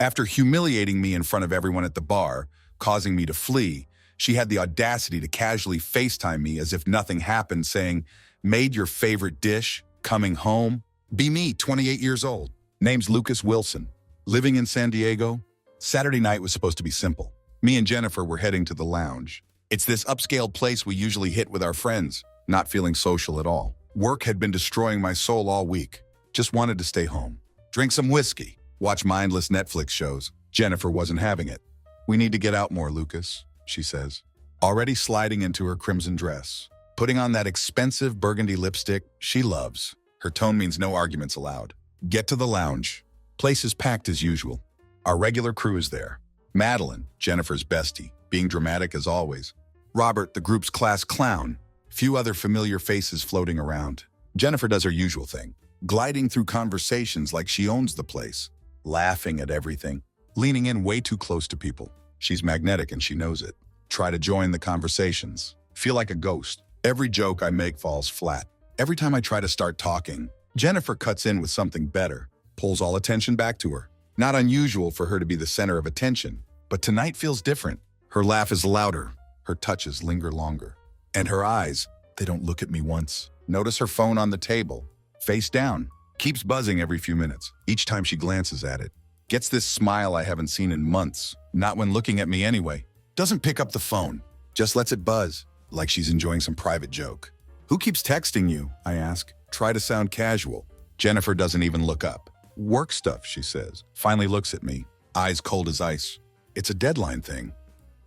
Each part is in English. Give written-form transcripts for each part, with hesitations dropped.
After humiliating me in front of everyone at the bar, causing me to flee, she had the audacity to casually FaceTime me as if nothing happened, saying, "Made your favorite dish, coming home." Be me, 28 years old. Name's Lucas Wilson. Living in San Diego. Saturday night was supposed to be simple. Me and Jennifer were heading to the lounge. It's this upscale place we usually hit with our friends, not feeling social at all. Work had been destroying my soul all week. Just wanted to stay home. Drink some whiskey. Watch mindless Netflix shows. Jennifer wasn't having it. "We need to get out more, Lucas," she says, already sliding into her crimson dress, putting on that expensive burgundy lipstick she loves. Her tone means no arguments allowed. Get to the lounge. Place is packed as usual. Our regular crew is there. Madeline, Jennifer's bestie, being dramatic as always. Robert, the group's class clown. Few other familiar faces floating around. Jennifer does her usual thing, gliding through conversations like she owns the place, laughing at everything, leaning in way too close to people. She's magnetic and she knows it. Try to join the conversations. Feel like a ghost. Every joke I make falls flat. Every time I try to start talking, Jennifer cuts in with something better, pulls all attention back to her. Not unusual for her to be the center of attention, but tonight feels different. Her laugh is louder, her touches linger longer. And her eyes, they don't look at me once. Notice her phone on the table, face down, keeps buzzing every few minutes. Each time she glances at it, gets this smile I haven't seen in months, not when looking at me anyway. Doesn't pick up the phone, just lets it buzz, like she's enjoying some private joke. "Who keeps texting you?" I ask. Try to sound casual. Jennifer doesn't even look up. "Work stuff," she says. Finally looks at me, eyes cold as ice. "It's a deadline thing."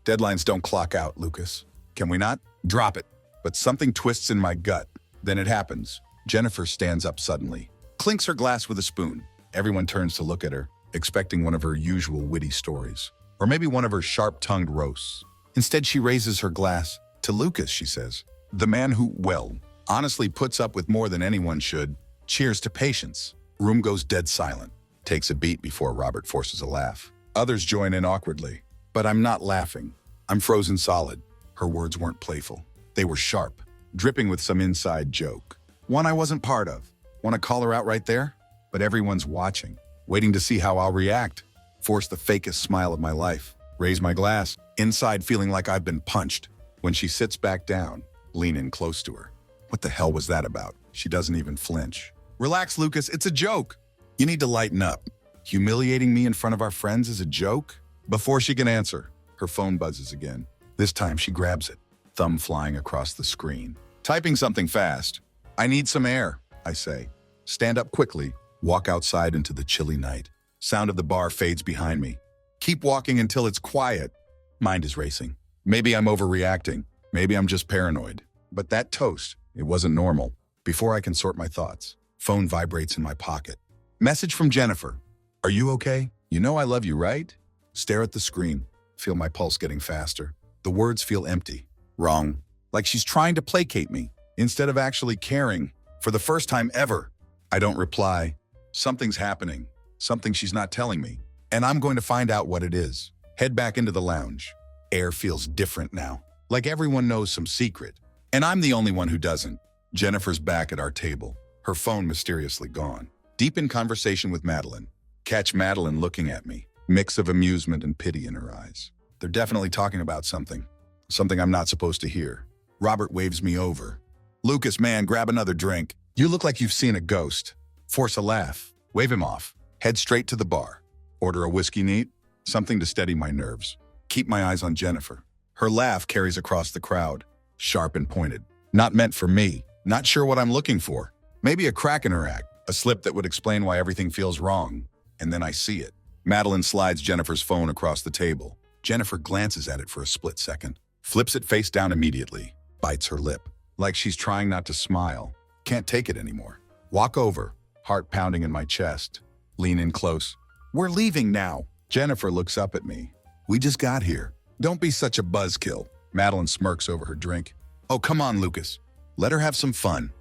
"Deadlines don't clock out, Lucas. Can we not?" Drop it. But something twists in my gut. Then it happens. Jennifer stands up suddenly, clinks her glass with a spoon. Everyone turns to look at her, expecting one of her usual witty stories, or maybe one of her sharp-tongued roasts. Instead, she raises her glass. "To Lucas," she says. "The man who, well, honestly puts up with more than anyone should. Cheers to patience." Room goes dead silent. Takes a beat before Robert forces a laugh. Others join in awkwardly. But I'm not laughing. I'm frozen solid. Her words weren't playful. They were sharp, dripping with some inside joke. One I wasn't part of. Want to call her out right there? But everyone's watching, waiting to see how I'll react. Force the fakest smile of my life. Raise my glass, inside feeling like I've been punched. When she sits back down, lean in close to her. What the hell was that about? She doesn't even flinch. "Relax, Lucas, it's a joke." You need to lighten up. Humiliating me in front of our friends is a joke? Before she can answer, her phone buzzes again. This time she grabs it, thumb flying across the screen. Typing something fast. "I need some air," I say. Stand up quickly, walk outside into the chilly night. Sound of the bar fades behind me. Keep walking until it's quiet. Mind is racing. Maybe I'm overreacting. Maybe I'm just paranoid. But that toast, it wasn't normal. Before I can sort my thoughts, phone vibrates in my pocket. Message from Jennifer. "Are you okay? You know I love you, right?" Stare at the screen. Feel my pulse getting faster. The words feel empty. Wrong. Like she's trying to placate me, instead of actually caring. For the first time ever. I don't reply. Something's happening. Something she's not telling me. And I'm going to find out what it is. Head back into the lounge. Air feels different now. Like everyone knows some secret. And I'm the only one who doesn't. Jennifer's back at our table. Her phone mysteriously gone. Deep in conversation with Madeline. Catch Madeline looking at me. Mix of amusement and pity in her eyes. They're definitely talking about something. Something I'm not supposed to hear. Robert waves me over. "Lucas, man, grab another drink. You look like you've seen a ghost." Force a laugh. Wave him off. Head straight to the bar. Order a whiskey neat. Something to steady my nerves. Keep my eyes on Jennifer. Her laugh carries across the crowd. Sharp and pointed. Not meant for me. Not sure what I'm looking for. Maybe a crack in her act. A slip that would explain why everything feels wrong. And then I see it. Madeline slides Jennifer's phone across the table. Jennifer glances at it for a split second. Flips it face down immediately. Bites her lip. Like she's trying not to smile. Can't take it anymore. Walk over. Heart pounding in my chest. Lean in close. "We're leaving now." Jennifer looks up at me. "We just got here. Don't be such a buzzkill." Madeline smirks over her drink. "Oh, come on, Lucas. Let her have some fun.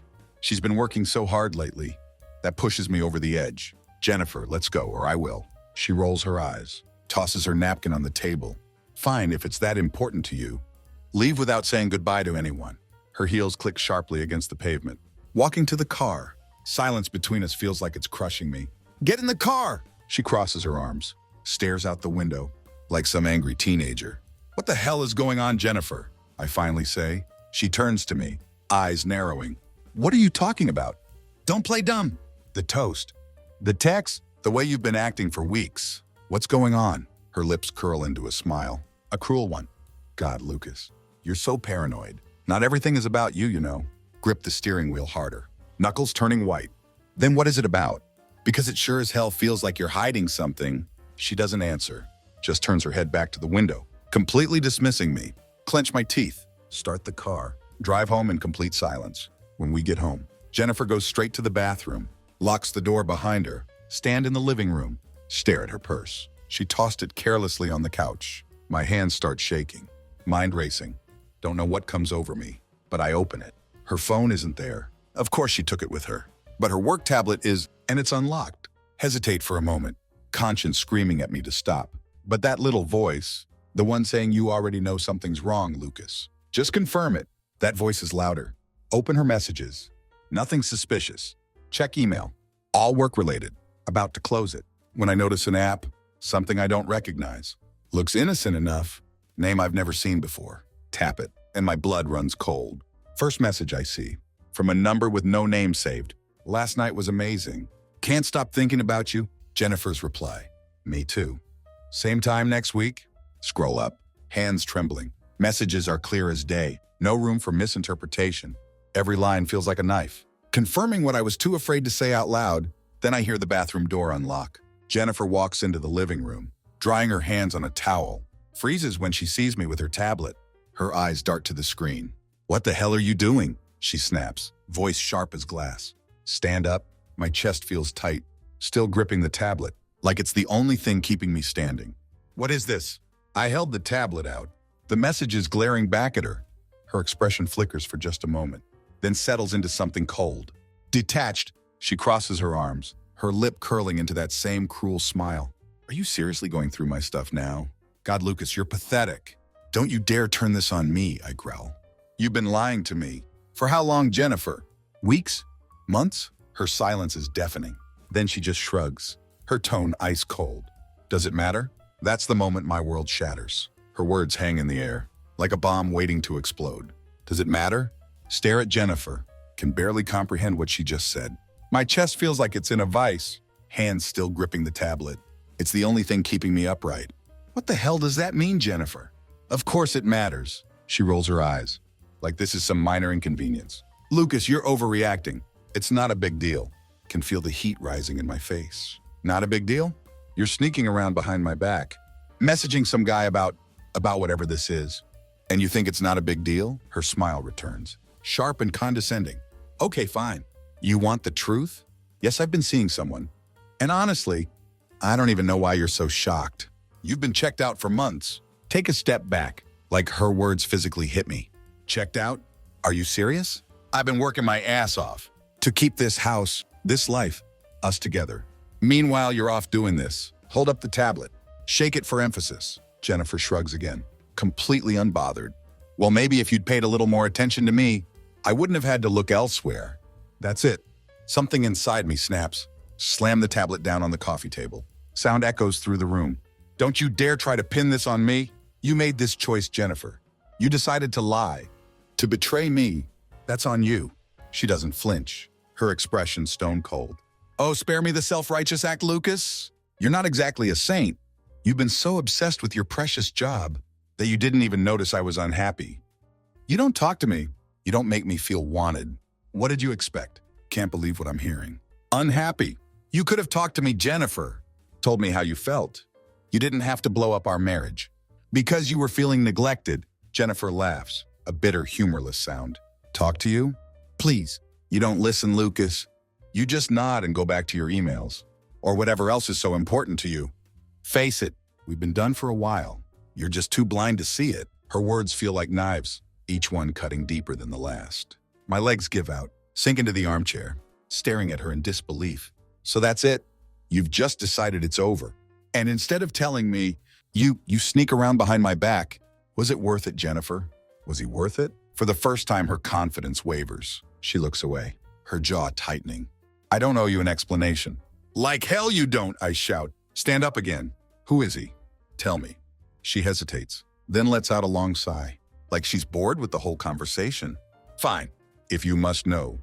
She's been working so hard lately. That pushes me over the edge. Jennifer, let's go, or I will." She rolls her eyes, tosses her napkin on the table. "Fine, if it's that important to you. Leave without saying goodbye to anyone." Her heels click sharply against the pavement. Walking to the car. Silence between us feels like it's crushing me. "Get in the car!" She crosses her arms. stares out the window like some angry teenager. What the hell is going on, Jennifer? I finally say. She turns to me, eyes narrowing. What are you talking about? Don't play dumb. The toast. The text. The way you've been acting for weeks. What's going on? Her lips curl into a smile. A cruel one. God, Lucas, you're so paranoid. Not everything is about you, you know. Grip the steering wheel harder. Knuckles turning white. Then what is it about? Because it sure as hell feels like you're hiding something. She doesn't answer. Just turns her head back to the window, completely dismissing me. Clench my teeth. Start the car. Drive home in complete silence. When we get home, Jennifer goes straight to the bathroom, locks the door behind her, stand in the living room, stare at her purse. She tossed it carelessly on the couch. My hands start shaking, mind racing. Don't know what comes over me, but I open it. Her phone isn't there. Of course she took it with her. But her work tablet is, and it's unlocked. Hesitate for a moment, conscience screaming at me to stop. But that little voice, the one saying you already know something's wrong, Lucas. Just confirm it. That voice is louder. Open her messages. Nothing suspicious. Check email. All work-related. About to close it. When I notice an app, something I don't recognize. Looks innocent enough. Name I've never seen before. Tap it, and my blood runs cold. First message I see. From a number with no name saved. Last night was amazing. Can't stop thinking about you. Jennifer's reply. Me too. Same time next week? Scroll up. Hands trembling. Messages are clear as day. No room for misinterpretation. Every line feels like a knife. Confirming what I was too afraid to say out loud, then I hear the bathroom door unlock. Jennifer walks into the living room, drying her hands on a towel. Freezes when she sees me with her tablet. Her eyes dart to the screen. What the hell are you doing? She snaps, voice sharp as glass. Stand up. My chest feels tight, still gripping the tablet, like it's the only thing keeping me standing. What is this? I held the tablet out. The message is glaring back at her. Her expression flickers for just a moment, then settles into something cold. Detached, she crosses her arms, her lip curling into that same cruel smile. Are you seriously going through my stuff now? God, Lucas, you're pathetic. Don't you dare turn this on me, I growl. You've been lying to me. For how long, Jennifer? Weeks? Months? Her silence is deafening. Then she just shrugs, her tone ice cold. Does it matter? That's the moment my world shatters. Her words hang in the air, like a bomb waiting to explode. Does it matter? Stare at Jennifer, can barely comprehend what she just said. My chest feels like it's in a vice, hands still gripping the tablet. It's the only thing keeping me upright. What the hell does that mean, Jennifer? Of course it matters. She rolls her eyes, like this is some minor inconvenience. Lucas, you're overreacting. It's not a big deal. Can feel the heat rising in my face. Not a big deal? You're sneaking around behind my back, messaging some guy about whatever this is. And you think it's not a big deal? Her smile returns, sharp and condescending. Okay, fine. You want the truth? Yes, I've been seeing someone. And honestly, I don't even know why you're so shocked. You've been checked out for months. Take a step back, like her words physically hit me. Checked out? Are you serious? I've been working my ass off to keep this house, this life, us together. Meanwhile, you're off doing this. Hold up the tablet. Shake it for emphasis. Jennifer shrugs again, completely unbothered. Well, maybe if you'd paid a little more attention to me, I wouldn't have had to look elsewhere. That's it. Something inside me snaps. Slam the tablet down on the coffee table. Sound echoes through the room. Don't you dare try to pin this on me. You made this choice, Jennifer. You decided to lie, to betray me. That's on you. She doesn't flinch, her expression stone cold. Oh, spare me the self-righteous act, Lucas. You're not exactly a saint. You've been so obsessed with your precious job that you didn't even notice I was unhappy. You don't talk to me. You don't make me feel wanted. What did you expect? Can't believe what I'm hearing. Unhappy. You could have talked to me, Jennifer. Told me how you felt. You didn't have to blow up our marriage. Because you were feeling neglected, Jennifer laughs, a bitter, humorless sound. Talk to you? Please. You don't listen, Lucas. You just nod and go back to your emails, or whatever else is so important to you. Face it, we've been done for a while. You're just too blind to see it. Her words feel like knives, each one cutting deeper than the last. My legs give out, sink into the armchair, staring at her in disbelief. So that's it? You've just decided it's over. And instead of telling me, you sneak around behind my back, was it worth it, Jennifer? Was he worth it? For the first time, her confidence wavers. She looks away, her jaw tightening. I don't owe you an explanation. Like hell you don't, I shout. Stand up again. Who is he? Tell me. She hesitates, then lets out a long sigh, like she's bored with the whole conversation. Fine, if you must know.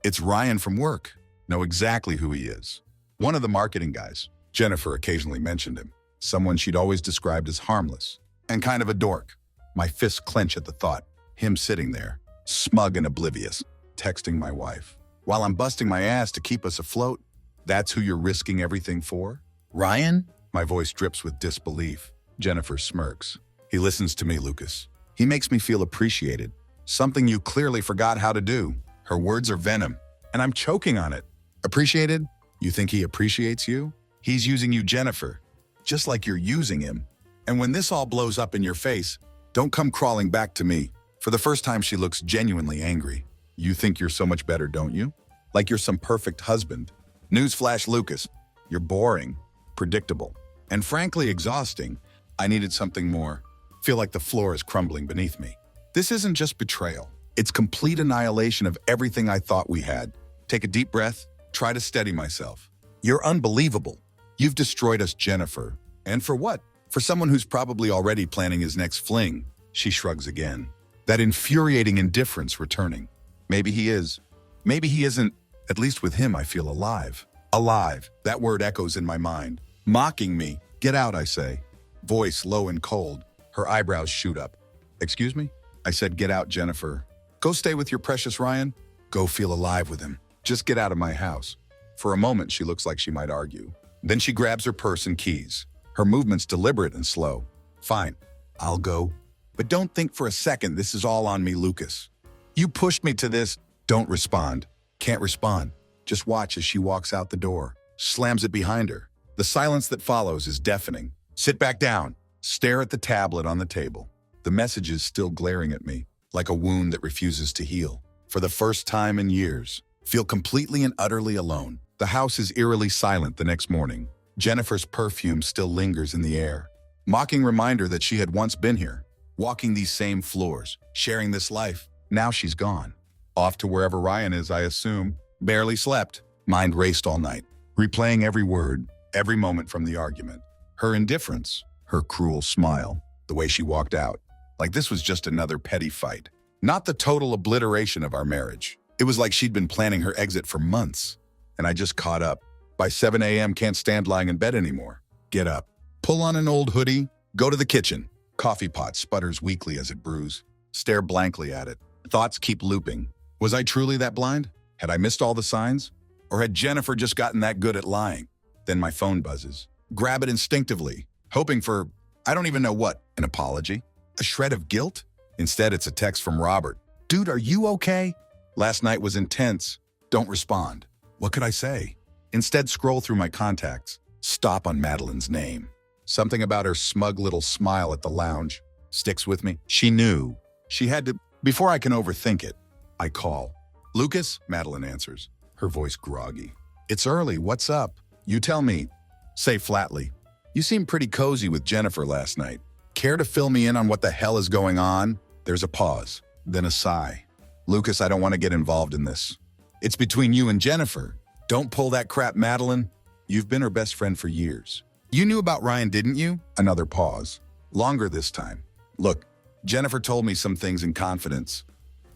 It's Ryan from work. Know exactly who he is. One of the marketing guys. Jennifer occasionally mentioned him. Someone she'd always described as harmless and kind of a dork. My fists clench at the thought. Him sitting there, smug and oblivious, texting my wife, while I'm busting my ass to keep us afloat. That's who you're risking everything for? Ryan? My voice drips with disbelief. Jennifer smirks. He listens to me, Lucas. He makes me feel appreciated. Something you clearly forgot how to do. Her words are venom, and I'm choking on it. Appreciated? You think he appreciates you? He's using you, Jennifer, just like you're using him. And when this all blows up in your face, don't come crawling back to me. For the first time, she looks genuinely angry. You think you're so much better, don't you? Like you're some perfect husband. Newsflash, Lucas. You're boring, predictable, and frankly exhausting. I needed something more. Feel like the floor is crumbling beneath me. This isn't just betrayal. It's complete annihilation of everything I thought we had. Take a deep breath. Try to steady myself. You're unbelievable. You've destroyed us, Jennifer. And for what? For someone who's probably already planning his next fling. She shrugs again. That infuriating indifference returning. Maybe he is. Maybe he isn't. At least with him, I feel alive. Alive. That word echoes in my mind. Mocking me. Get out, I say. Voice low and cold. Her eyebrows shoot up. Excuse me? I said, get out, Jennifer. Go stay with your precious Ryan. Go feel alive with him. Just get out of my house. For a moment, she looks like she might argue. Then she grabs her purse and keys. Her movements deliberate and slow. Fine, I'll go. But don't think for a second this is all on me, Lucas. You pushed me to this. Don't respond. Can't respond. Just watch as she walks out the door. Slams it behind her. The silence that follows is deafening. Sit back down. Stare at the tablet on the table. The message is still glaring at me, like a wound that refuses to heal. For the first time in years, feel completely and utterly alone. The house is eerily silent the next morning. Jennifer's perfume still lingers in the air. Mocking reminder that she had once been here, walking these same floors, sharing this life. Now she's gone. Off to wherever Ryan is, I assume. Barely slept. Mind raced all night, replaying every word, every moment from the argument. Her indifference, her cruel smile, the way she walked out. Like this was just another petty fight. Not the total obliteration of our marriage. It was like she'd been planning her exit for months. And I just caught up. By 7 a.m., can't stand lying in bed anymore. Get up. Pull on an old hoodie. Go to the kitchen. Coffee pot sputters weakly as it brews. Stare blankly at it. Thoughts keep looping. Was I truly that blind? Had I missed all the signs? Or had Jennifer just gotten that good at lying? Then my phone buzzes. Grab it instinctively, hoping for, I don't even know what, an apology? A shred of guilt? Instead, it's a text from Robert. Dude, are you okay? Last night was intense. Don't respond. What could I say? Instead, scroll through my contacts. Stop on Madeline's name. Something about her smug little smile at the lounge sticks with me. She knew. She had to. Before I can overthink it, I call. Lucas, Madeline answers, her voice groggy. It's early. What's up? You tell me. Say flatly. You seemed pretty cozy with Jennifer last night. Care to fill me in on what the hell is going on? There's a pause, then a sigh. Lucas, I don't want to get involved in this. It's between you and Jennifer. Don't pull that crap, Madeline. You've been her best friend for years. You knew about Ryan, didn't you? Another pause. Longer this time. Look, Jennifer told me some things in confidence.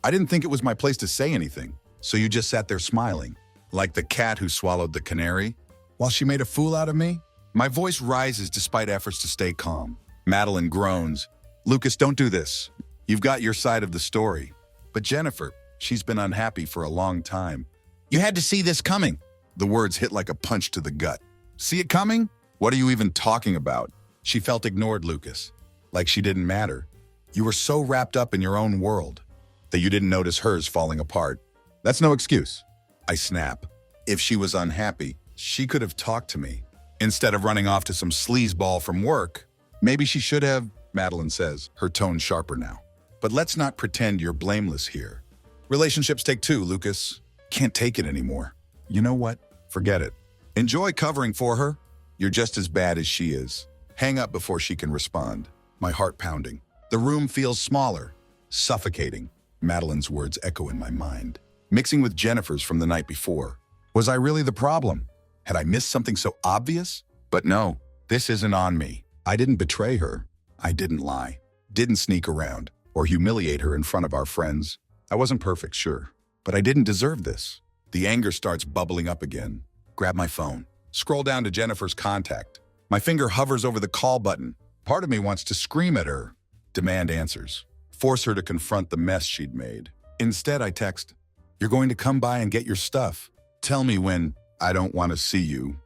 I didn't think it was my place to say anything, so you just sat there smiling, like the cat who swallowed the canary, while she made a fool out of me? My voice rises despite efforts to stay calm. Madeline groans. Lucas, don't do this. You've got your side of the story. But Jennifer, she's been unhappy for a long time. You had to see this coming. The words hit like a punch to the gut. See it coming? What are you even talking about? She felt ignored, Lucas. Like she didn't matter. You were so wrapped up in your own world that you didn't notice hers falling apart. That's no excuse. I snap. If she was unhappy, she could have talked to me. Instead of running off to some sleazeball from work, maybe she should have, Madeline says, her tone sharper now. But let's not pretend you're blameless here. Relationships take two, Lucas. Can't take it anymore. You know what? Forget it. Enjoy covering for her. You're just as bad as she is. Hang up before she can respond. My heart pounding. The room feels smaller, suffocating. Madeline's words echo in my mind, mixing with Jennifer's from the night before. Was I really the problem? Had I missed something so obvious? But no, This isn't on me. I didn't betray her. I didn't lie. Didn't sneak around or humiliate her in front of our friends. I wasn't perfect, sure, but I didn't deserve this. The anger starts bubbling up again. Grab my phone. Scroll down to Jennifer's contact. My finger hovers over the call button. Part of me wants to scream at her, demand answers, force her to confront the mess she'd made. Instead, I text, "You're going to come by and get your stuff. Tell me when. I don't want to see you.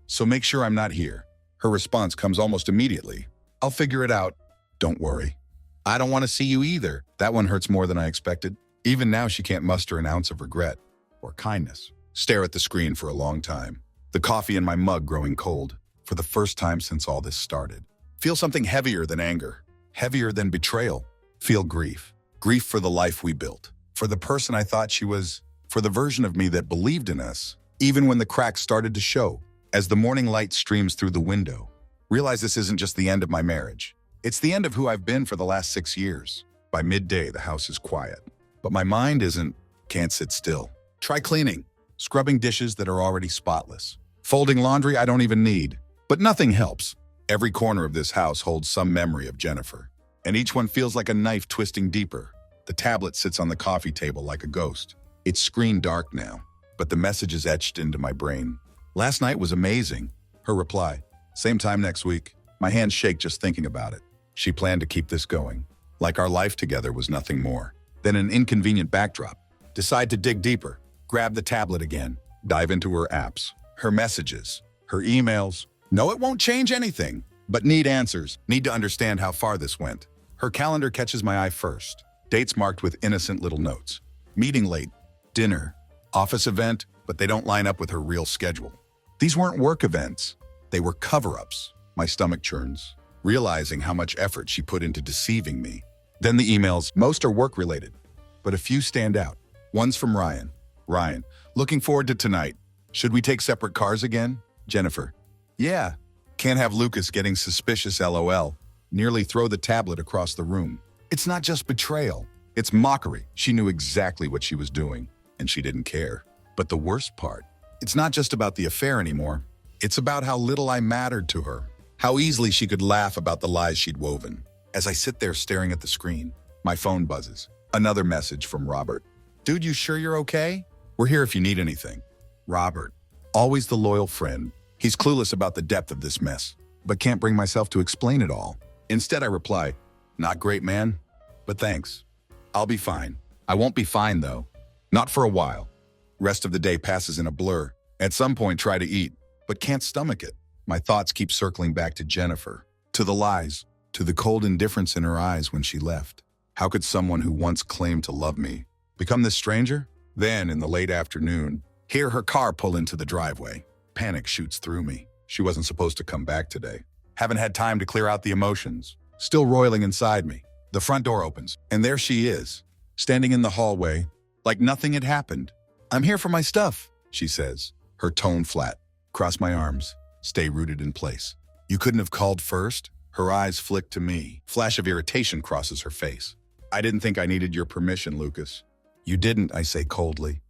So make sure I'm not here." Her response comes almost immediately. "I'll figure it out. Don't worry." "I don't want to see you either." That one hurts more than I expected. Even now, she can't muster an ounce of regret or kindness. Stare at the screen for a long time. The coffee in my mug growing cold. For the first time since all this started. Feel something heavier than anger. Heavier than betrayal. Feel grief. Grief for the life we built. For the person I thought she was. For the version of me that believed in us. Even when the cracks started to show. As the morning light streams through the window. Realize this isn't just the end of my marriage. It's the end of who I've been for the last 6 years. By midday, the house is quiet. But my mind can't sit still. Try cleaning. Scrubbing dishes that are already spotless. Folding laundry I don't even need. But nothing helps. Every corner of this house holds some memory of Jennifer. And each one feels like a knife twisting deeper. The tablet sits on the coffee table like a ghost. It's screen dark now, but the message is etched into my brain. "Last night was amazing." Her reply, "Same time next week." My hands shake just thinking about it. She planned to keep this going. Like our life together was nothing more than an inconvenient backdrop. Decide to dig deeper. Grab the tablet again. Dive into her apps, her messages, her emails. No, it won't change anything, but need answers. Need to understand how far this went. Her calendar catches my eye first. Dates marked with innocent little notes. Meeting late, dinner, office event, but they don't line up with her real schedule. These weren't work events. They were cover-ups. My stomach churns, realizing how much effort she put into deceiving me. Then the emails. Most are work-related, but a few stand out. One's from Ryan. "Ryan, looking forward to tonight. Should we take separate cars again?" Jennifer, "Yeah. Can't have Lucas getting suspicious, LOL. Nearly throw the tablet across the room. It's not just betrayal. It's mockery. She knew exactly what she was doing, and she didn't care. But the worst part, it's not just about the affair anymore. It's about how little I mattered to her. How easily she could laugh about the lies she'd woven. As I sit there staring at the screen, my phone buzzes. Another message from Robert. "Dude, you sure you're okay? We're here if you need anything." Robert, always the loyal friend. He's clueless about the depth of this mess, but can't bring myself to explain it all. Instead, I reply, "Not great, man, but thanks. I'll be fine." I won't be fine, though. Not for a while. Rest of the day passes in a blur. At some point, try to eat, but can't stomach it. My thoughts keep circling back to Jennifer, to the lies, to the cold indifference in her eyes when she left. How could someone who once claimed to love me become this stranger? Then, in the late afternoon, hear her car pull into the driveway. Panic shoots through me. She wasn't supposed to come back today. Haven't had time to clear out the emotions. Still roiling inside me. The front door opens, and there she is, standing in the hallway, like nothing had happened. "I'm here for my stuff," she says, her tone flat. Cross my arms, stay rooted in place. "You couldn't have called first?" Her eyes flick to me. Flash of irritation crosses her face. "I didn't think I needed your permission, Lucas." "You didn't," I say coldly.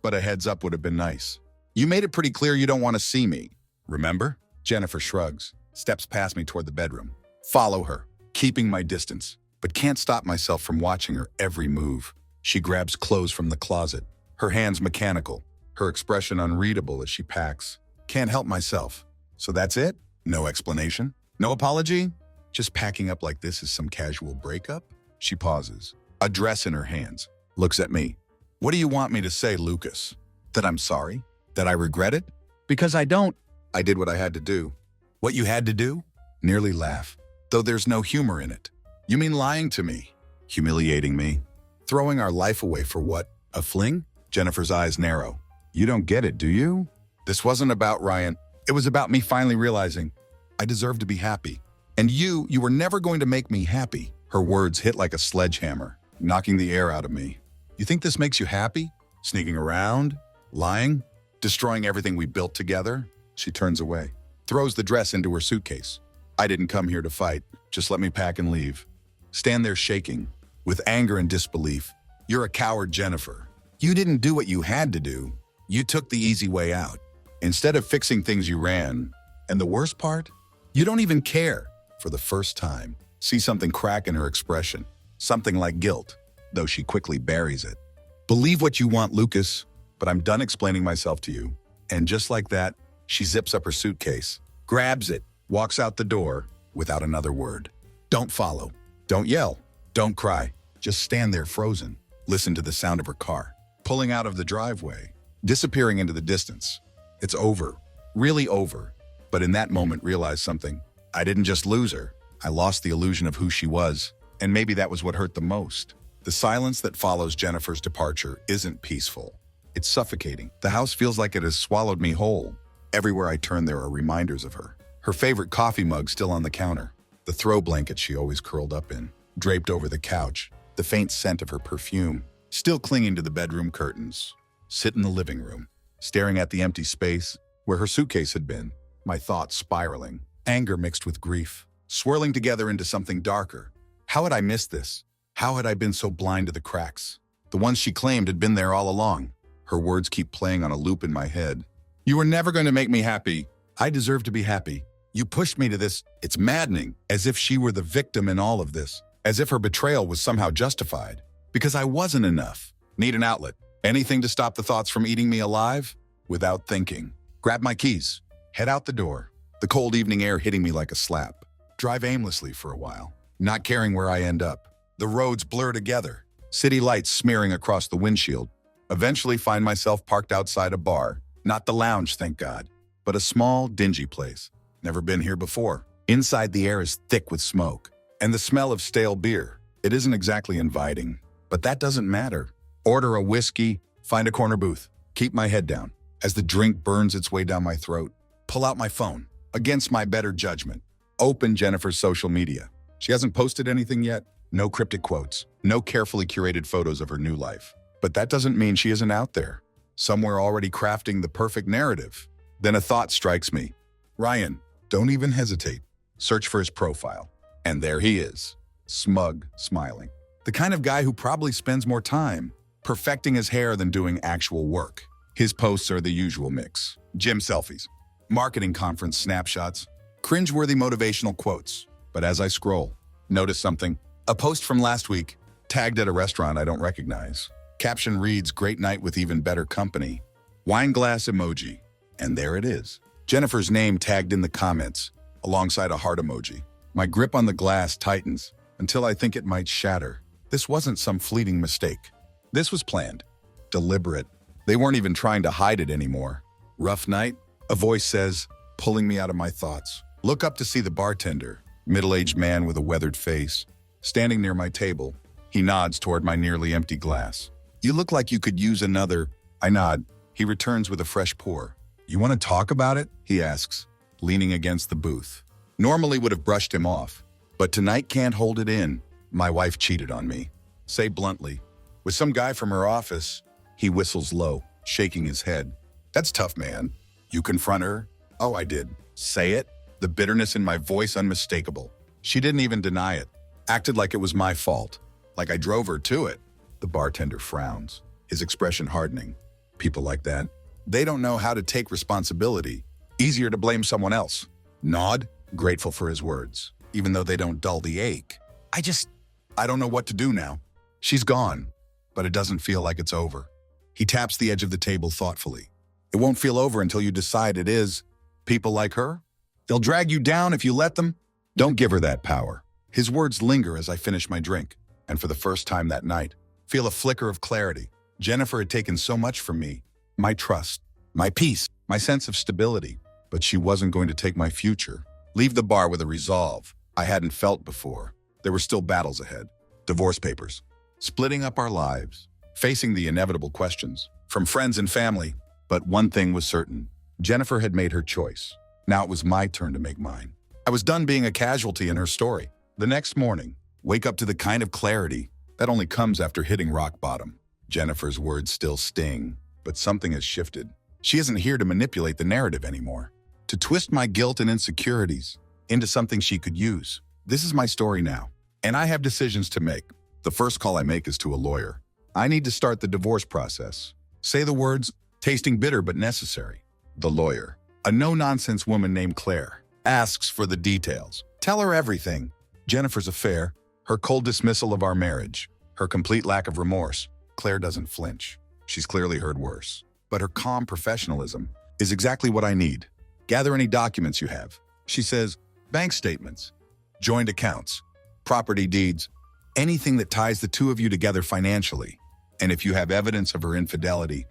"But a heads up would have been nice. You made it pretty clear you don't want to see me. Remember?" Jennifer shrugs, steps past me toward the bedroom. Follow her, keeping my distance, but can't stop myself from watching her every move. She grabs clothes from the closet, her hands mechanical, her expression unreadable as she packs. Can't help myself. "So that's it? No explanation? No apology? Just packing up like this is some casual breakup?" She pauses, a dress in her hands, looks at me. "What do you want me to say, Lucas? That I'm sorry? That I regret it? Because I don't. I did what I had to do." "What you had to do?" Nearly laugh, though there's no humor in it. "You mean lying to me? Humiliating me? Throwing our life away for what? A fling?" Jennifer's eyes narrow. "You don't get it, do you? This wasn't about Ryan. It was about me finally realizing I deserve to be happy. And you were never going to make me happy." Her words hit like a sledgehammer, knocking the air out of me. "You think this makes you happy? Sneaking around? Lying? Destroying everything we built together?" She turns away, throws the dress into her suitcase. "I didn't come here to fight. Just let me pack and leave." Stand there shaking, with anger and disbelief. "You're a coward, Jennifer. You didn't do what you had to do. You took the easy way out. Instead of fixing things, you ran. And the worst part? You don't even care. For the first time, see something crack in her expression. Something like guilt, though she quickly buries it. Believe what you want, Lucas, but I'm done explaining myself to you. And just like that, she zips up her suitcase, grabs it, walks out the door without another word. Don't follow. Don't yell. Don't cry. Just stand there frozen. Listen to the sound of her car, pulling out of the driveway, disappearing into the distance. It's over. Really over. But in that moment, realize something. I didn't just lose her. I lost the illusion of who she was. And maybe that was what hurt the most. The silence that follows Jennifer's departure isn't peaceful. It's suffocating. The house feels like it has swallowed me whole. Everywhere I turn, there are reminders of her. Her favorite coffee mug still on the counter. The throw blanket she always curled up in, draped over the couch. The faint scent of her perfume, still clinging to the bedroom curtains. Sit in the living room, staring at the empty space where her suitcase had been. My thoughts spiraling, anger mixed with grief, swirling together into something darker. How had I missed this? How had I been so blind to the cracks? The ones she claimed had been there all along. Her words keep playing on a loop in my head. You were never going to make me happy. I deserve to be happy. You pushed me to this. It's maddening, as if she were the victim in all of this, as if her betrayal was somehow justified. Because I wasn't enough. Need an outlet. Anything to stop the thoughts from eating me alive? Without thinking. Grab my keys. Head out the door. The cold evening air hitting me like a slap. Drive aimlessly for a while, not caring where I end up. The roads blur together. City lights smearing across the windshield. Eventually find myself parked outside a bar. Not the lounge, thank God, but a small, dingy place. Never been here before. Inside, the air is thick with smoke. And the smell of stale beer. It isn't exactly inviting, but that doesn't matter. Order a whiskey, find a corner booth, keep my head down. As the drink burns its way down my throat, pull out my phone, against my better judgment. Open Jennifer's social media. She hasn't posted anything yet. No cryptic quotes, no carefully curated photos of her new life. But that doesn't mean she isn't out there, somewhere already crafting the perfect narrative. Then a thought strikes me. Ryan, don't even hesitate. Search for his profile. And there he is, smug, smiling. The kind of guy who probably spends more time perfecting his hair than doing actual work. His posts are the usual mix. Gym selfies, marketing conference snapshots, cringeworthy motivational quotes. But as I scroll, notice something. A post from last week, tagged at a restaurant I don't recognize. Caption reads, "Great night with even better company." Wine glass emoji. And there it is. Jennifer's name tagged in the comments, alongside a heart emoji. My grip on the glass tightens until I think it might shatter. This wasn't some fleeting mistake. This was planned, deliberate. They weren't even trying to hide it anymore. Rough night? A voice says, pulling me out of my thoughts. Look up to see the bartender, middle-aged man with a weathered face, standing near my table. He nods toward my nearly empty glass. You look like you could use another. I nod. He returns with a fresh pour. You want to talk about it? He asks, leaning against the booth. Normally would have brushed him off, but tonight can't hold it in. My wife cheated on me. Say bluntly. With some guy from her office. He whistles low, shaking his head. That's tough, man. You confront her? Oh, I did. Say it? The bitterness in my voice unmistakable. She didn't even deny it. Acted like it was my fault. Like I drove her to it. The bartender frowns, his expression hardening. People like that, they don't know how to take responsibility. Easier to blame someone else. Nod, grateful for his words, even though they don't dull the ache. I don't know what to do now. She's gone, but it doesn't feel like it's over. He taps the edge of the table thoughtfully. It won't feel over until you decide it is. People like her? They'll drag you down if you let them. Don't give her that power. His words linger as I finish my drink, and for the first time that night, feel a flicker of clarity. Jennifer had taken so much from me. My trust, my peace, my sense of stability. But she wasn't going to take my future. Leave the bar with a resolve I hadn't felt before. There were still battles ahead. Divorce papers. Splitting up our lives. Facing the inevitable questions. From friends and family. But one thing was certain. Jennifer had made her choice. Now it was my turn to make mine. I was done being a casualty in her story. The next morning, wake up to the kind of clarity that only comes after hitting rock bottom. Jennifer's words still sting, but something has shifted. She isn't here to manipulate the narrative anymore. To twist my guilt and insecurities into something she could use. This is my story now, and I have decisions to make. The first call I make is to a lawyer. I need to start the divorce process. Say the words, tasting bitter but necessary. The lawyer, a no-nonsense woman named Claire, asks for the details. Tell her everything. Jennifer's affair, her cold dismissal of our marriage, her complete lack of remorse. Claire doesn't flinch. She's clearly heard worse. But her calm professionalism is exactly what I need. Gather any documents you have. She says, bank statements, joint accounts, property deeds, anything that ties the two of you together financially. And if you have evidence of her infidelity,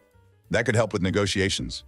that could help with negotiations.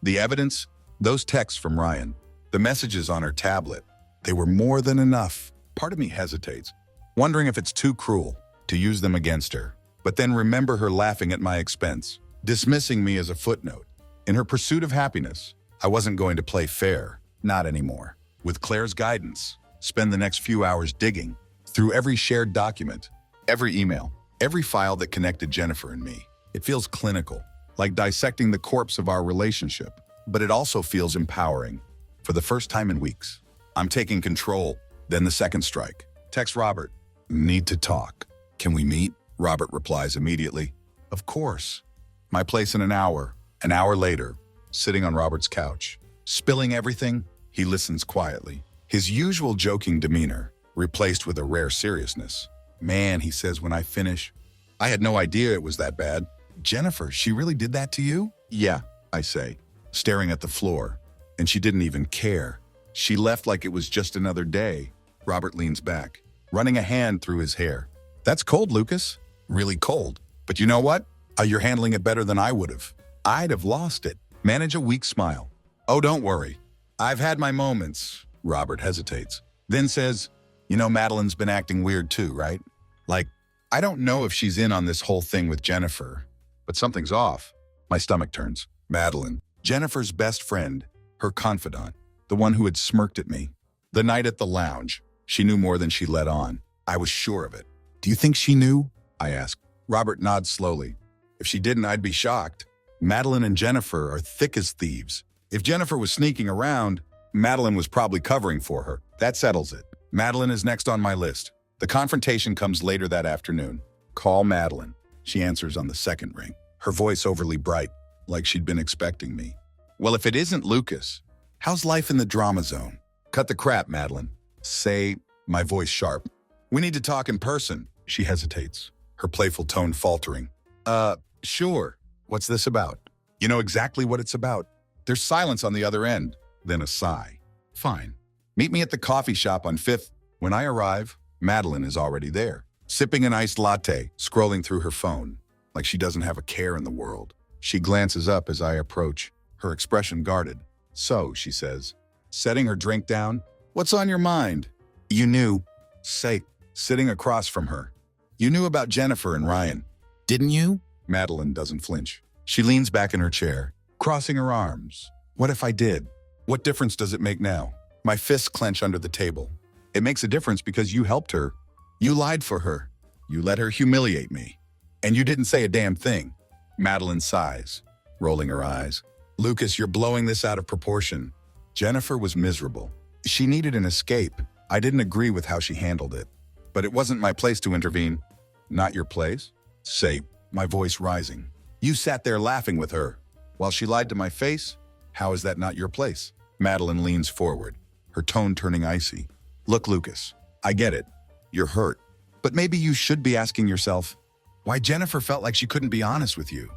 The evidence, those texts from Ryan, the messages on her tablet, they were more than enough. Part of me hesitates, wondering if it's too cruel to use them against her. But then remember her laughing at my expense, dismissing me as a footnote. In her pursuit of happiness, I wasn't going to play fair, not anymore. With Claire's guidance, spend the next few hours digging through every shared document, every email, every file that connected Jennifer and me. It feels clinical, like dissecting the corpse of our relationship, but it also feels empowering. For the first time in weeks, I'm taking control. Then the second strike. Text Robert. Need to talk. Can we meet? Robert replies immediately. Of course. My place in an hour. An hour later, sitting on Robert's couch, spilling everything, he listens quietly. His usual joking demeanor replaced with a rare seriousness. Man, he says when I finish, I had no idea it was that bad. Jennifer, she really did that to you? Yeah, I say, staring at the floor. And she didn't even care. She left like it was just another day. Robert leans back, running a hand through his hair. That's cold, Lucas. Really cold. But you know what? You're handling it better than I would have. I'd have lost it. Manage a weak smile. Oh, don't worry. I've had my moments. Robert hesitates, then says, you know, Madeline's been acting weird too, right? Like, I don't know if she's in on this whole thing with Jennifer, but something's off. My stomach turns. Madeline, Jennifer's best friend, her confidant, the one who had smirked at me. The night at the lounge, she knew more than she let on. I was sure of it. Do you think she knew? I asked. Robert nods slowly. If she didn't, I'd be shocked. Madeline and Jennifer are thick as thieves. If Jennifer was sneaking around, Madeline was probably covering for her. That settles it. Madeline is next on my list. The confrontation comes later that afternoon. Call Madeline. She answers on the second ring, her voice overly bright, like she'd been expecting me. Well, if it isn't Lucas, how's life in the drama zone? Cut the crap, Madeline. Say, my voice sharp. We need to talk in person. She hesitates, her playful tone faltering. Sure. What's this about? You know exactly what it's about. There's silence on the other end, then a sigh. Fine. Meet me at the coffee shop on 5th. When I arrive, Madeline is already there, sipping an iced latte, scrolling through her phone, like she doesn't have a care in the world. She glances up as I approach, her expression guarded. So, she says, setting her drink down, what's on your mind? You knew. Say, sitting across from her. You knew about Jennifer and Ryan. Didn't you? Madeline doesn't flinch. She leans back in her chair, crossing her arms. What if I did? What difference does it make now? My fists clench under the table. It makes a difference because you helped her. You lied for her. You let her humiliate me. And you didn't say a damn thing. Madeline sighs, rolling her eyes. Lucas, you're blowing this out of proportion. Jennifer was miserable. She needed an escape. I didn't agree with how she handled it. But it wasn't my place to intervene. Not your place? Say, my voice rising. You sat there laughing with her. While she lied to my face, how is that not your place? Madeline leans forward, her tone turning icy. Look, Lucas, I get it. You're hurt. But maybe you should be asking yourself why Jennifer felt like she couldn't be honest with you.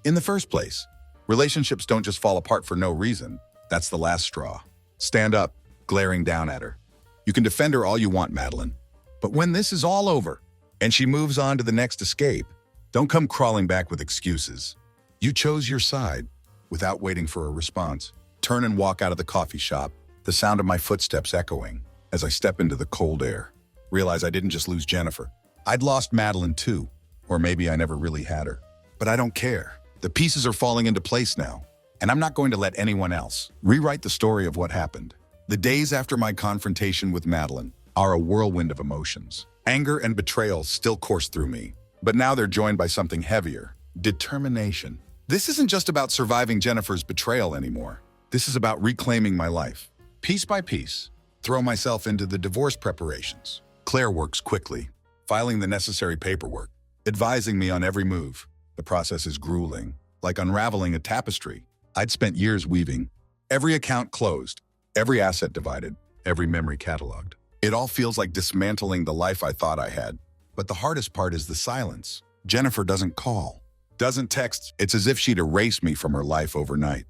In the first place, relationships don't just fall apart for no reason. That's the last straw. Stand up, glaring down at her. You can defend her all you want, Madeline. But when this is all over, and she moves on to the next escape, don't come crawling back with excuses. You chose your side without waiting for a response. Turn and walk out of the coffee shop, the sound of my footsteps echoing as I step into the cold air. Realize I didn't just lose Jennifer. I'd lost Madeline too, or maybe I never really had her. But I don't care. The pieces are falling into place now, and I'm not going to let anyone else rewrite the story of what happened. The days after my confrontation with Madeline are a whirlwind of emotions. Anger and betrayal still course through me, but now they're joined by something heavier: determination. This isn't just about surviving Jennifer's betrayal anymore. This is about reclaiming my life. Piece by piece, throw myself into the divorce preparations. Claire works quickly, filing the necessary paperwork, advising me on every move. The process is grueling, like unraveling a tapestry I'd spent years weaving. Every account closed, Every asset divided, every memory cataloged. It all feels like dismantling the life I thought I had. But the hardest part is the silence. Jennifer doesn't call, doesn't text. It's as if she'd erased me from her life overnight.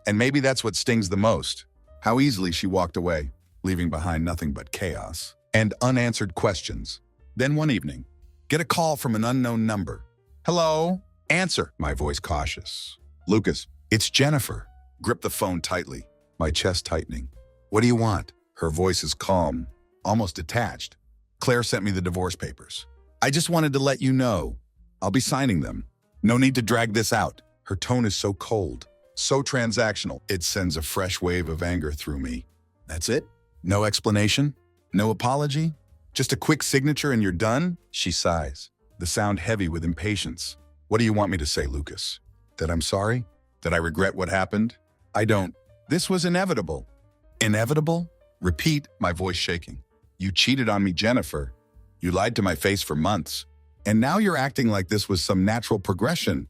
And maybe that's what stings the most. How easily she walked away, leaving behind nothing but chaos and unanswered questions. Then one evening, get a call from an unknown number. Hello? Answer, my voice cautious. Lucas, it's Jennifer. Grip the phone tightly, my chest tightening. What do you want? Her voice is calm, almost detached. Claire sent me the divorce papers. I just wanted to let you know. I'll be signing them. No need to drag this out. Her tone is so cold, so transactional. It sends a fresh wave of anger through me. That's it? No explanation? No apology? Just a quick signature and you're done? She sighs, the sound heavy with impatience. What do you want me to say, Lucas? That I'm sorry? That I regret what happened? I don't. This was inevitable. Inevitable? Repeat, my voice shaking. You cheated on me, Jennifer. You lied to my face for months. And now you're acting like this was some natural progression.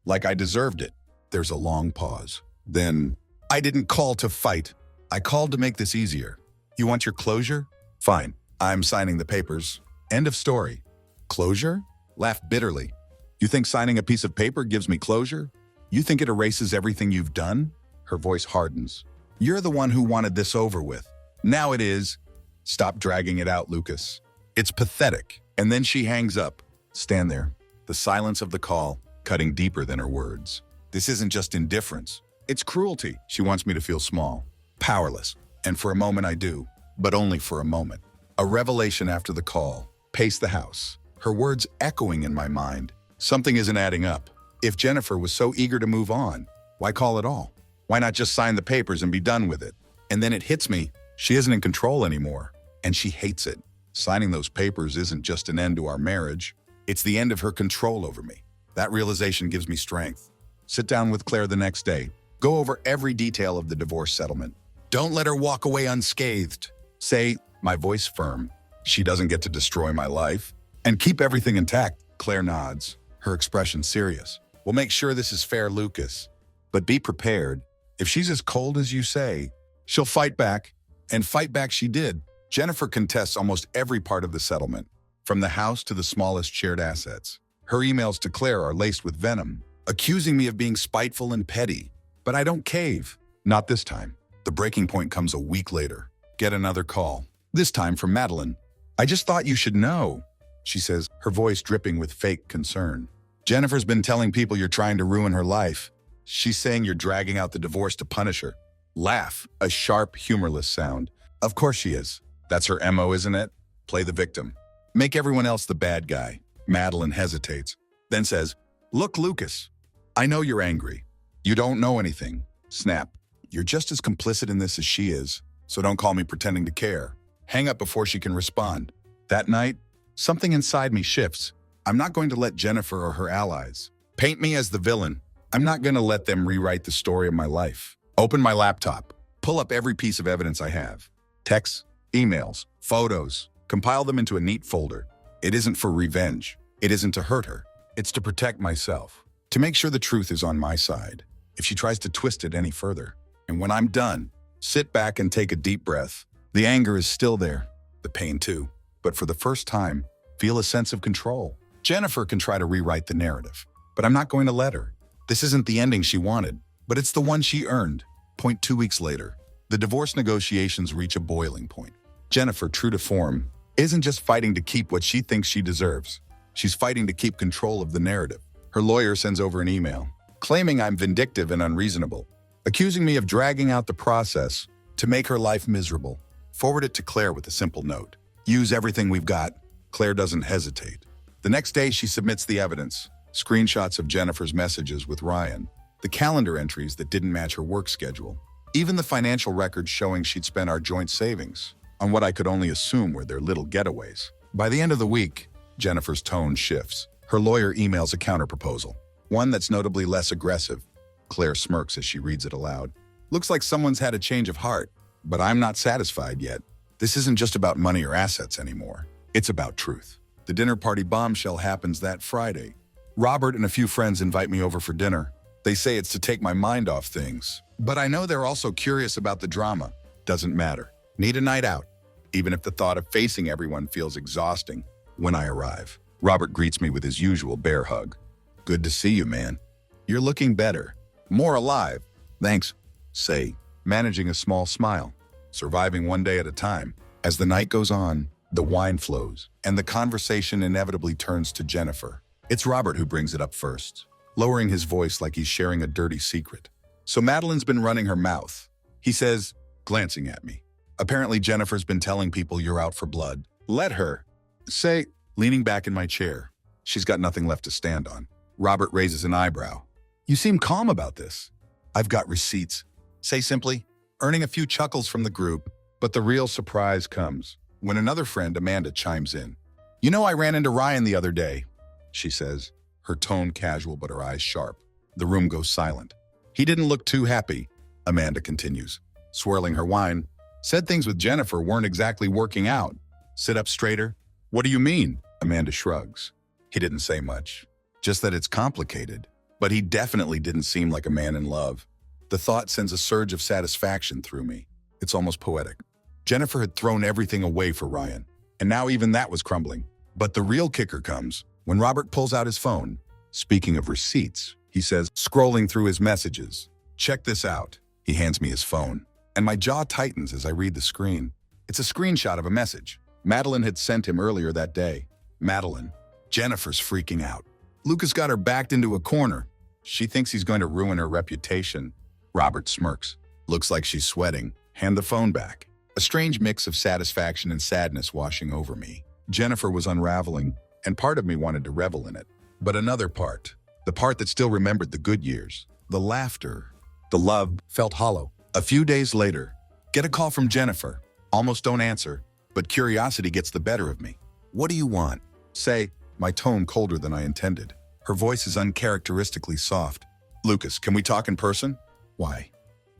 Like I deserved it. There's a long pause. Then, I didn't call to fight. I called to make this easier. You want your closure? Fine. I'm signing the papers. End of story. Closure? Laughed bitterly. You think signing a piece of paper gives me closure? You think it erases everything you've done? Her voice hardens. You're the one who wanted this over with. Now it is. Stop dragging it out, Lucas. It's pathetic. And then she hangs up. Stand there. The silence of the call, cutting deeper than her words. This isn't just indifference. It's cruelty. She wants me to feel small, powerless. And for a moment I do, but only for a moment. A revelation after the call. Pace the house. Her words echoing in my mind. Something isn't adding up. If Jennifer was so eager to move on, why call at all? Why not just sign the papers and be done with it? And then it hits me. She isn't in control anymore, and she hates it. Signing those papers isn't just an end to our marriage. It's the end of her control over me. That realization gives me strength. Sit down with Claire the next day. Go over every detail of the divorce settlement. Don't let her walk away unscathed. Say, my voice firm, she doesn't get to destroy my life. And keep everything intact. Claire nods, her expression serious. We'll make sure this is fair, Lucas. But be prepared. If she's as cold as you say, she'll fight back. And fight back she did. Jennifer contests almost every part of the settlement, from the house to the smallest shared assets. Her emails to Claire are laced with venom, accusing me of being spiteful and petty. But I don't cave. Not this time. The breaking point comes a week later. Get another call. This time from Madeline. I just thought you should know, she says, her voice dripping with fake concern. Jennifer's been telling people you're trying to ruin her life. She's saying you're dragging out the divorce to punish her. Laugh, a sharp, humorless sound. Of course she is. That's her MO, isn't it? Play the victim. Make everyone else the bad guy. Madeline hesitates, then says, Look, Lucas, I know you're angry. You don't know anything. Snap. You're just as complicit in this as she is, so don't call me pretending to care. Hang up before she can respond. That night, something inside me shifts. I'm not going to let Jennifer or her allies paint me as the villain. I'm not going to let them rewrite the story of my life. Open my laptop. Pull up every piece of evidence I have. Texts, emails, photos. Compile them into a neat folder. It isn't for revenge. It isn't to hurt her. It's to protect myself. To make sure the truth is on my side. If she tries to twist it any further. And when I'm done, sit back and take a deep breath. The anger is still there. The pain too. But for the first time, feel a sense of control. Jennifer can try to rewrite the narrative, but I'm not going to let her. This isn't the ending she wanted, but it's the one she earned. 2 weeks later, the divorce negotiations reach a boiling point. Jennifer, true to form, isn't just fighting to keep what she thinks she deserves. She's fighting to keep control of the narrative. Her lawyer sends over an email, claiming I'm vindictive and unreasonable, accusing me of dragging out the process to make her life miserable. Forward it to Claire with a simple note. Use everything we've got. Claire doesn't hesitate. The next day, she submits the evidence, screenshots of Jennifer's messages with Ryan, the calendar entries that didn't match her work schedule, even the financial records showing she'd spent our joint savings on what I could only assume were their little getaways. By the end of the week, Jennifer's tone shifts. Her lawyer emails a counterproposal, one that's notably less aggressive. Claire smirks as she reads it aloud. Looks like someone's had a change of heart, but I'm not satisfied yet. This isn't just about money or assets anymore. It's about truth. The dinner party bombshell happens that Friday. Robert and a few friends invite me over for dinner. They say it's to take my mind off things. But I know they're also curious about the drama. Doesn't matter. Need a night out, even if the thought of facing everyone feels exhausting. When I arrive, Robert greets me with his usual bear hug. Good to see you, man. You're looking better. More alive. Thanks. Say, managing a small smile. Surviving one day at a time. As the night goes on, the wine flows, and the conversation inevitably turns to Jennifer. It's Robert who brings it up first, lowering his voice like he's sharing a dirty secret. So Madeline's been running her mouth, he says, glancing at me. Apparently Jennifer's been telling people you're out for blood. Let her. Say, leaning back in my chair. She's got nothing left to stand on. Robert raises an eyebrow. You seem calm about this. I've got receipts. Say simply, earning a few chuckles from the group. But the real surprise comes when another friend, Amanda, chimes in. You know, I ran into Ryan the other day, she says, her tone casual but her eyes sharp. The room goes silent. He didn't look too happy, Amanda continues, swirling her wine. Said things with Jennifer weren't exactly working out. Sit up straighter. What do you mean? Amanda shrugs. He didn't say much, just that it's complicated. But he definitely didn't seem like a man in love. The thought sends a surge of satisfaction through me. It's almost poetic. Jennifer had thrown everything away for Ryan, and now even that was crumbling. But the real kicker comes when Robert pulls out his phone. Speaking of receipts, he says, scrolling through his messages. Check this out. He hands me his phone, and my jaw tightens as I read the screen. It's a screenshot of a message Madeline had sent him earlier that day. Madeline. Jennifer's freaking out. Lucas got her backed into a corner. She thinks he's going to ruin her reputation. Robert smirks. Looks like she's sweating. Hand the phone back. A strange mix of satisfaction and sadness washing over me. Jennifer was unraveling, and part of me wanted to revel in it. But another part, the part that still remembered the good years, the laughter, the love, felt hollow. A few days later, get a call from Jennifer. Almost don't answer, but curiosity gets the better of me. What do you want? Say, my tone colder than I intended. Her voice is uncharacteristically soft. Lucas, can we talk in person? Why?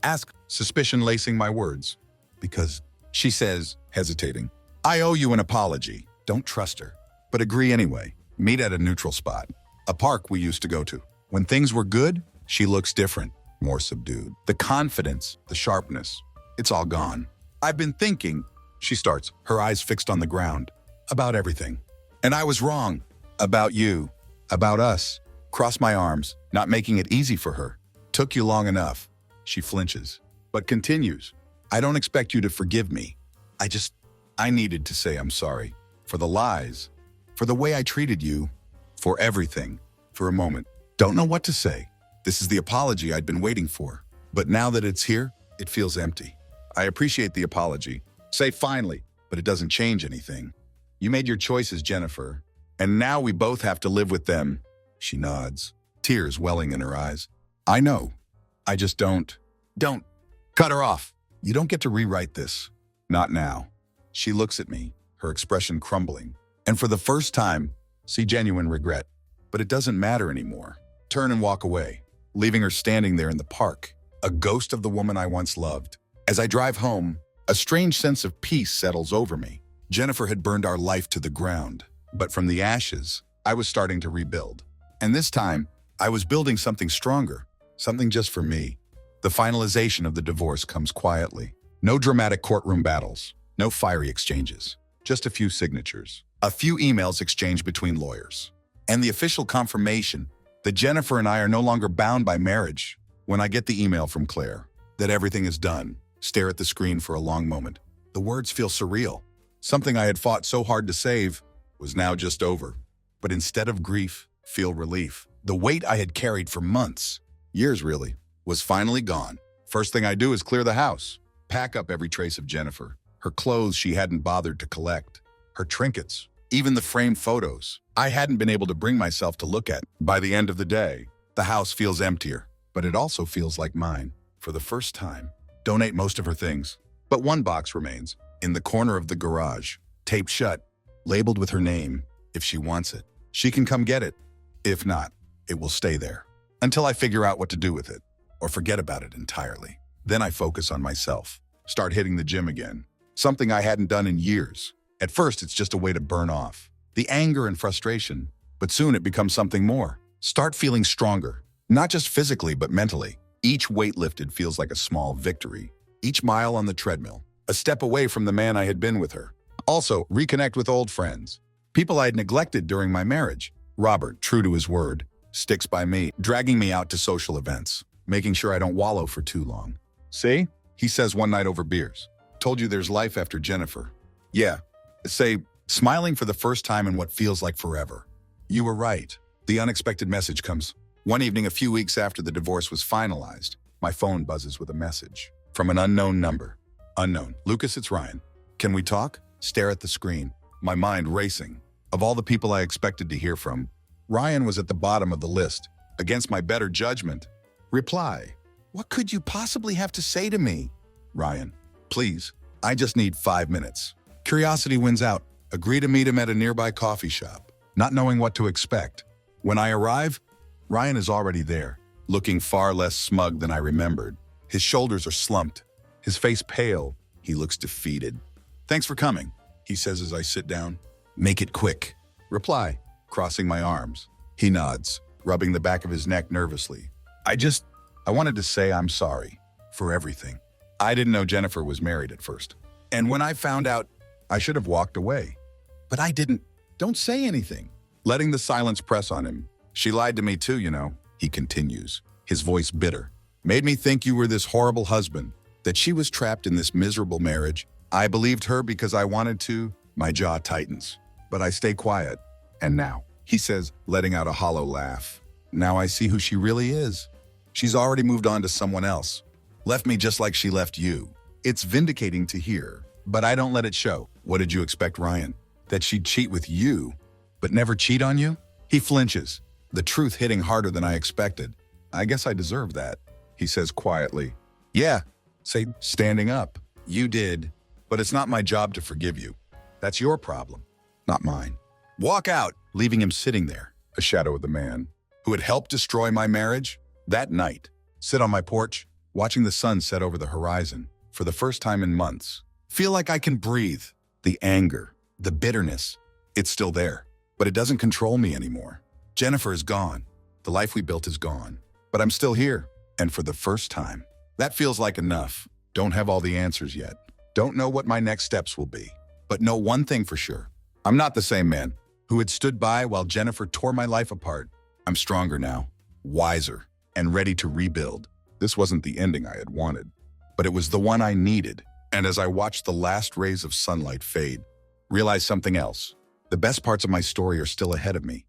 Ask, suspicion lacing my words. Because, she says, hesitating. I owe you an apology. Don't trust her. But agree anyway. Meet at a neutral spot. A park we used to go to. When things were good, she looks different, more subdued. The confidence, the sharpness, it's all gone. I've been thinking, she starts, her eyes fixed on the ground, about everything. And I was wrong. About you. About us. Cross my arms, not making it easy for her. Took you long enough. She flinches, but continues. I don't expect you to forgive me. I needed to say I'm sorry. For the lies. For the way I treated you. For everything. For a moment. Don't know what to say. This is the apology I'd been waiting for. But now that it's here, it feels empty. I appreciate the apology. Say finally, but it doesn't change anything. You made your choices, Jennifer. And now we both have to live with them. She nods, tears welling in her eyes. I know. I just don't. Cut her off. You don't get to rewrite this. Not now. She looks at me, her expression crumbling. And for the first time, see genuine regret. But it doesn't matter anymore. Turn and walk away, leaving her standing there in the park, a ghost of the woman I once loved. As I drive home, a strange sense of peace settles over me. Jennifer had burned our life to the ground. But from the ashes, I was starting to rebuild. And this time, I was building something stronger, something just for me. The finalization of the divorce comes quietly. No dramatic courtroom battles, no fiery exchanges, just a few signatures, a few emails exchanged between lawyers, and the official confirmation that Jennifer and I are no longer bound by marriage. When I get the email from Claire, that everything is done, stare at the screen for a long moment. The words feel surreal. Something I had fought so hard to save was now just over. But instead of grief, feel relief. The weight I had carried for months, years really, was finally gone. First thing I do is clear the house, pack up every trace of Jennifer, her clothes she hadn't bothered to collect, her trinkets, even the framed photos I hadn't been able to bring myself to look at. By the end of the day, the house feels emptier, but it also feels like mine. For the first time, donate most of her things. But one box remains, in the corner of the garage, taped shut, labeled with her name. If she wants it, she can come get it. If not, it will stay there until I figure out what to do with it or forget about it entirely. Then I focus on myself, start hitting the gym again, something I hadn't done in years. At first, it's just a way to burn off the anger and frustration, but soon it becomes something more. Start feeling stronger, not just physically, but mentally. Each weight lifted feels like a small victory. Each mile on the treadmill, a step away from the man I had been with her. Also, reconnect with old friends. People I had neglected during my marriage. Robert, true to his word, sticks by me, dragging me out to social events, making sure I don't wallow for too long. See? He says one night over beers. Told you there's life after Jennifer. Yeah. Say, smiling for the first time in what feels like forever. You were right. The unexpected message comes. One evening, a few weeks after the divorce was finalized, my phone buzzes with a message. From an unknown number. Unknown. Lucas, it's Ryan. Can we talk? Stare at the screen. My mind racing. Of all the people I expected to hear from, Ryan was at the bottom of the list. Against my better judgment. Reply. What could you possibly have to say to me? Ryan. Please. I just need 5 minutes. Curiosity wins out. Agree to meet him at a nearby coffee shop. Not knowing what to expect. When I arrive, Ryan is already there, looking far less smug than I remembered. His shoulders are slumped, his face pale. He looks defeated. Thanks for coming, he says as I sit down. Make it quick. Reply, crossing my arms. He nods, rubbing the back of his neck nervously. I wanted to say I'm sorry for everything. I didn't know Jennifer was married at first. And when I found out, I should have walked away. But I didn't. Don't say anything. Letting the silence press on him. She lied to me too, you know, he continues, his voice bitter. Made me think you were this horrible husband, that she was trapped in this miserable marriage. I believed her because I wanted to. My jaw tightens. But I stay quiet. And now, he says, letting out a hollow laugh. Now I see who she really is. She's already moved on to someone else. Left me just like she left you. It's vindicating to hear, but I don't let it show. What did you expect, Ryan? That she'd cheat with you, but never cheat on you? He flinches, the truth hitting harder than I expected. I guess I deserve that, he says quietly. Yeah, say, standing up. You did, but it's not my job to forgive you. That's your problem, not mine. Walk out, leaving him sitting there, a shadow of the man who had helped destroy my marriage. That night, sit on my porch, watching the sun set over the horizon for the first time in months. Feel like I can breathe. The anger, the bitterness, it's still there, but it doesn't control me anymore. Jennifer is gone. The life we built is gone, but I'm still here. And for the first time, that feels like enough. Don't have all the answers yet. Don't know what my next steps will be, but know one thing for sure. I'm not the same man who had stood by while Jennifer tore my life apart. I'm stronger now, wiser, and ready to rebuild. This wasn't the ending I had wanted, but it was the one I needed. And as I watched the last rays of sunlight fade, realized something else. The best parts of my story are still ahead of me.